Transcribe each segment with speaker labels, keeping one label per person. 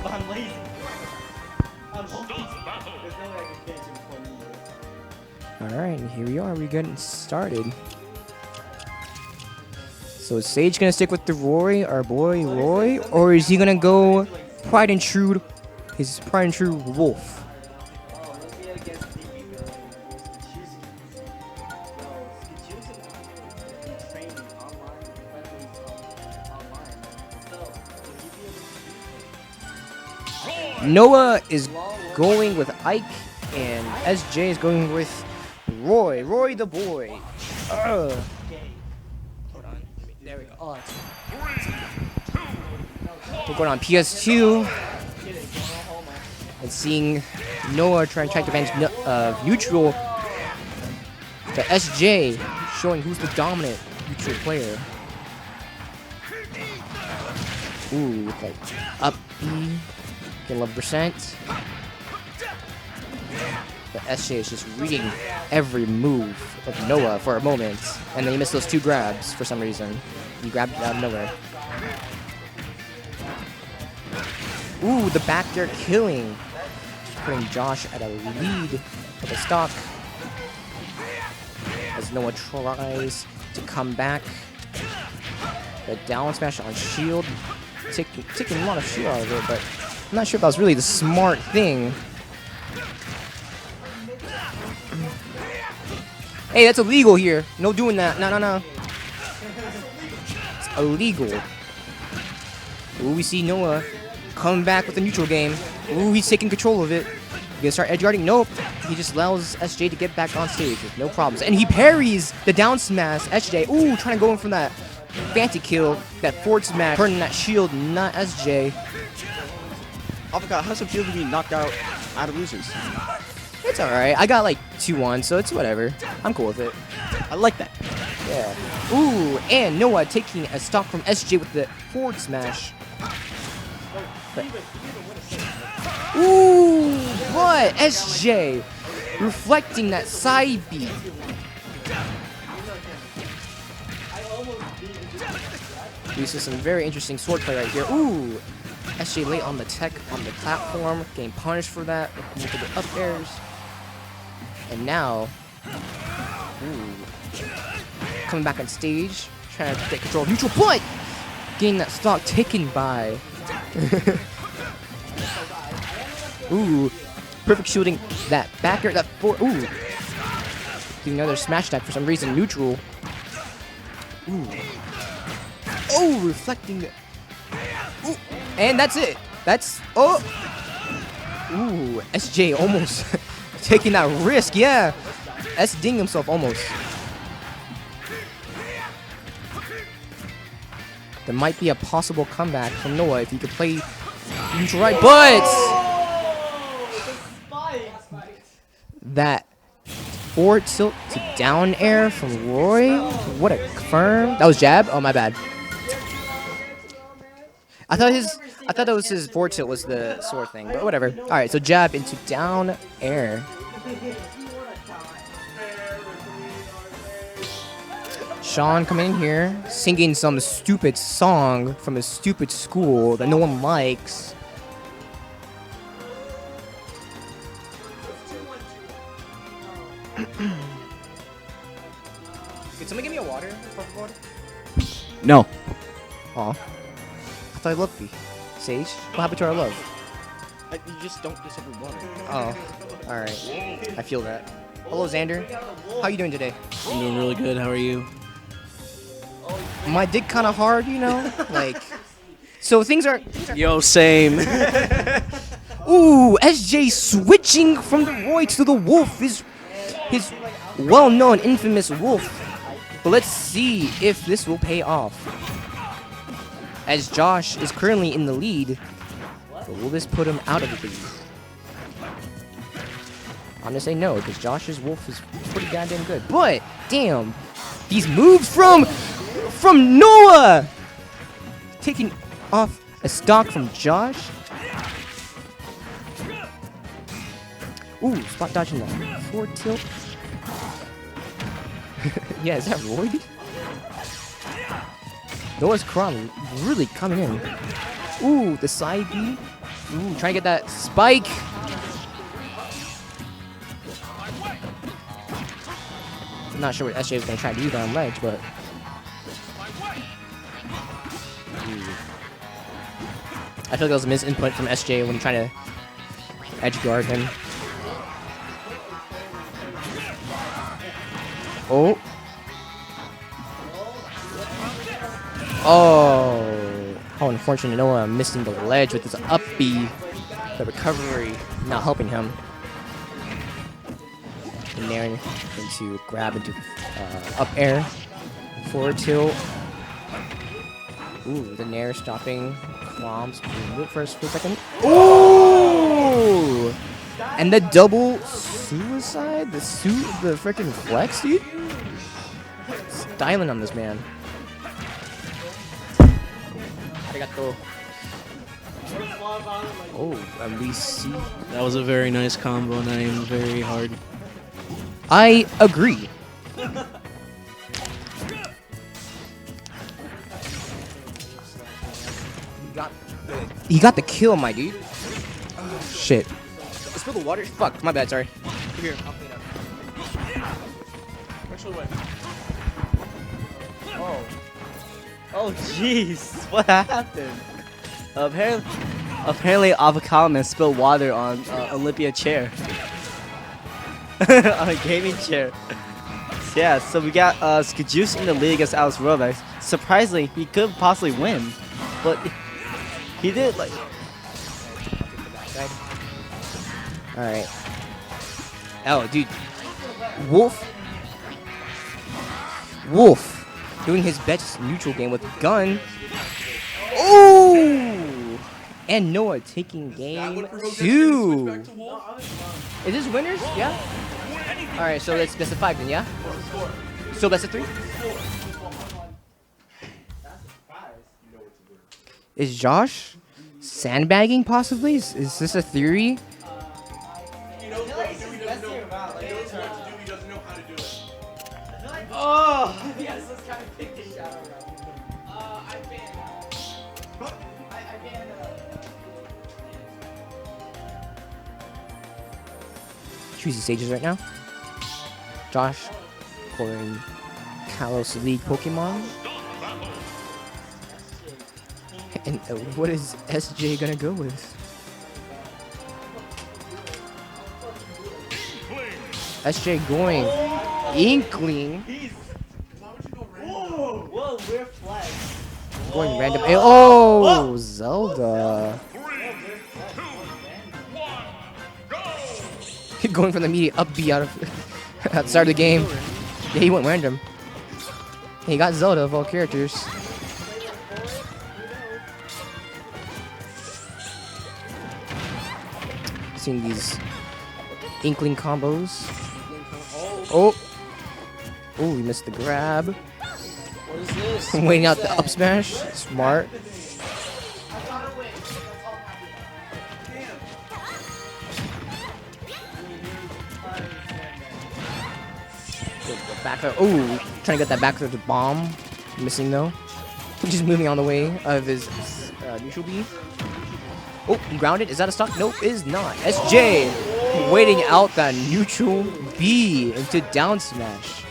Speaker 1: but I'm lazy. I'm lazy. There's no way I can finish in 20 years.
Speaker 2: Alright, here we are. We're getting started. So is Sage gonna stick with the Roy, our boy Roy, or is he gonna go pride and true, his pride and true wolf? Noah is going with Ike, and SJ is going with Roy. Roy the boy. Hold on. There we go. Oh, we're going on PS2 and seeing Noah trying to take advantage of neutral. The SJ showing who's the dominant neutral player. Ooh, with like up B. Getting 11%. The SJ is just reading every move of Noah for a moment, and then he missed those 2 grabs for some reason. He grabbed it out of nowhere. Ooh, the back there killing. Just putting Josh at a lead of the stock. As Noah tries to come back. The down smash on shield. Taking a lot of shield out of it, but I'm not sure if that was really the smart thing. Hey, that's illegal here. No doing that. No. It's illegal. Ooh, we see Noah coming back with the neutral game. Ooh, he's taking control of it. You gonna start edge guarding? Nope. He just allows SJ to get back on stage with no problems. And he parries the down smash. SJ, ooh, trying to go in from that fancy kill. That forward smash. Turning that shield, not SJ.
Speaker 3: I forgot, how's it feel to be knocked out of losers?
Speaker 2: It's alright. I got like 2-1, so it's whatever. I'm cool with it.
Speaker 3: I like that.
Speaker 2: Yeah. Ooh, and Noah taking a stock from SJ with the forward smash. But, ooh, but SJ reflecting that side beat. We see some very interesting sword play right here. Ooh. SJ late on the tech on the platform, getting punished for that with multiple up airs. And now, ooh, coming back on stage, trying to get control of neutral, but getting that stock taken by. Ooh, perfect shooting that backer, that forward. Ooh, getting another smash attack for some reason. Neutral. Ooh. Oh, reflecting the. Ooh. And that's it. That's, oh. Ooh, SJ almost taking that risk. Yeah. SDing himself almost. There might be a possible comeback from Noah if he could play neutral right. But that forward tilt to down air from Roy. What a confirm. That was jab. Oh, my bad. I thought that was his forward tilt was the sword thing, but whatever. All right, so jab into down air. Sean coming in here, singing some stupid song from a stupid school that no one likes. Could someone give me a water?
Speaker 3: No.
Speaker 2: Aw. I thought I loved you. Sage, what happened to our love?
Speaker 3: You just don't get every water.
Speaker 2: Oh, alright. I feel that. Hello, Xander. How you doing today?
Speaker 4: I'm doing really good. How are you?
Speaker 2: My dick kind of hard, you know? Like, so things are...
Speaker 4: Yo, same.
Speaker 2: Ooh, SJ switching from the Roy to the Wolf. His well-known, infamous Wolf. But let's see if this will pay off. As Josh is currently in the lead, but will this put him out of the lead? I'm gonna say no, because Josh's Wolf is pretty goddamn good. But damn, these moves from Noah, taking off a stock from Josh. Ooh, spot dodging that forward tilt. Yeah, is that Roy? Noah's Chrom really coming in. Ooh, the side B Ooh, trying to get that spike. I'm not sure what SJ was going to try to do on ledge, but... I feel like that was a misinput from SJ when trying to edge guard him. Oh. Oh. How unfortunate. Noah missing the ledge with his up B. The recovery not helping him. And Nair into grab into up air. Forward tilt. Ooh, the Nair stopping. Chrom's for a second. Ooh! And the double suicide? The freaking flex, dude? Styling on this man. Arigato. Oh, at least see.
Speaker 4: That was a very nice combo and I am very hard.
Speaker 2: I agree. He got the kill, my dude. Oh, shit. Spill the water? Fuck, my bad, sorry. Here, I'll clean up. Actually, wait.
Speaker 1: Oh. Oh, jeez. What happened? Apparently Avocado spilled water on Olympia chair. On a gaming chair. So, yeah, so we got SkaJoosh in the lead against Alexrobec. Surprisingly, he could possibly win. But he did, like...
Speaker 2: Alright. Oh, dude. Wolf doing his best neutral game with gun. Oh! And Noah taking game 2. Is this winners? Yeah? Alright, so let's best of 5 then, yeah? So best of 3? Is Josh sandbagging possibly? Is this a theory?
Speaker 1: Oh! Yes, this kind of picked a shower. I banned I banned
Speaker 2: Choosing stages right now. Josh calling Kalos League Pokemon. And what is SJ gonna go with? SJ going Inkling.
Speaker 1: Whoa, we're flags.
Speaker 2: Going random. Oh, Zelda. Going from the immediate up B out of at the start of the game. Yeah, he went random. He got Zelda of all characters. Seeing these Inkling combos. Oh, he missed the grab.
Speaker 1: What is this?
Speaker 2: Waiting out the up smash. Smart. Back up. Ooh, trying to get that back to the bomb. Missing though. Just moving on the way of his neutral B. Oh, grounded. Is that a stock? Nope, is not. SJ waiting out that neutral B into down smash.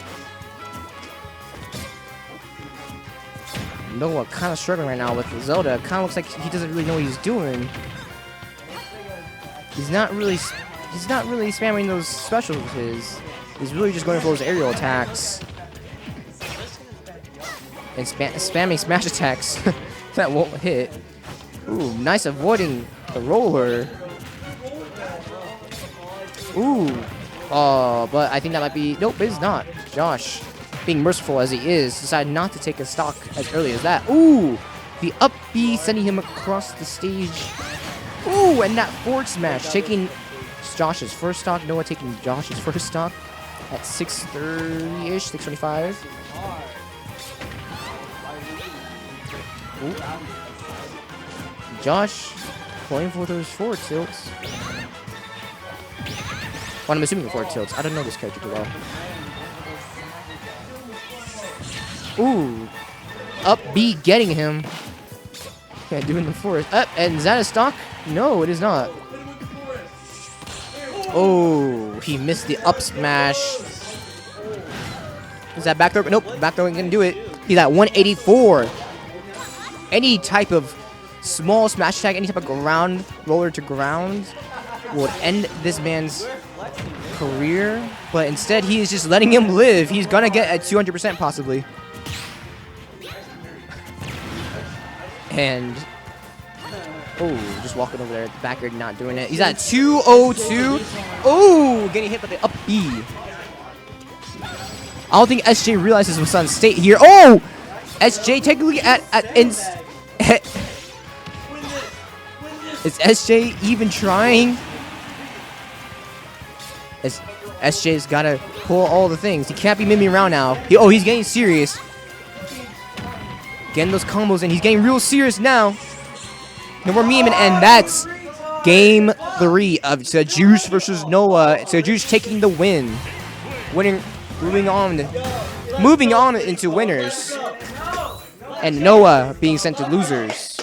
Speaker 2: Noah kind of struggling right now with Zelda. Kind of looks like he doesn't really know what he's doing. He's not really spamming those specials of his. He's really just going for those aerial attacks and spamming smash attacks that won't hit. Ooh, nice avoiding the roller. Ooh. Oh, but I think that might be... Nope, it's not. Josh, being merciful as he is, decided not to take a stock as early as that. Ooh! The up B sending him across the stage. Ooh, and that forward smash taking Josh's first stock. Noah taking Josh's first stock at 630-ish, 625. Ooh. Josh going for those forward tilts. Well, I'm assuming forward tilts. I don't know this character too well. Ooh. Up B getting him. Yeah, doing the forward. Up, and is that a stock? No, it is not. Oh, he missed the up smash. Is that back throw? Nope, back throw ain't gonna do it. He's at 184. Any type of small smash attack, any type of ground roller to ground would end this man's career. But instead, he is just letting him live. He's gonna get at 200% possibly. And oh, just walking over there. The backer not doing it. He's at 202. Oh, getting hit by the up B. I don't think SJ realizes what's on state here. Oh, SJ technically is SJ even trying? SJ's gotta pull all the things. He can't be miming around now. He's getting serious. Getting those combos and he's getting real serious now. No more memeing, and that's game 3 of SkaJoosh versus Noah. SkaJoosh taking the win. Moving on into winners. And Noah being sent to losers.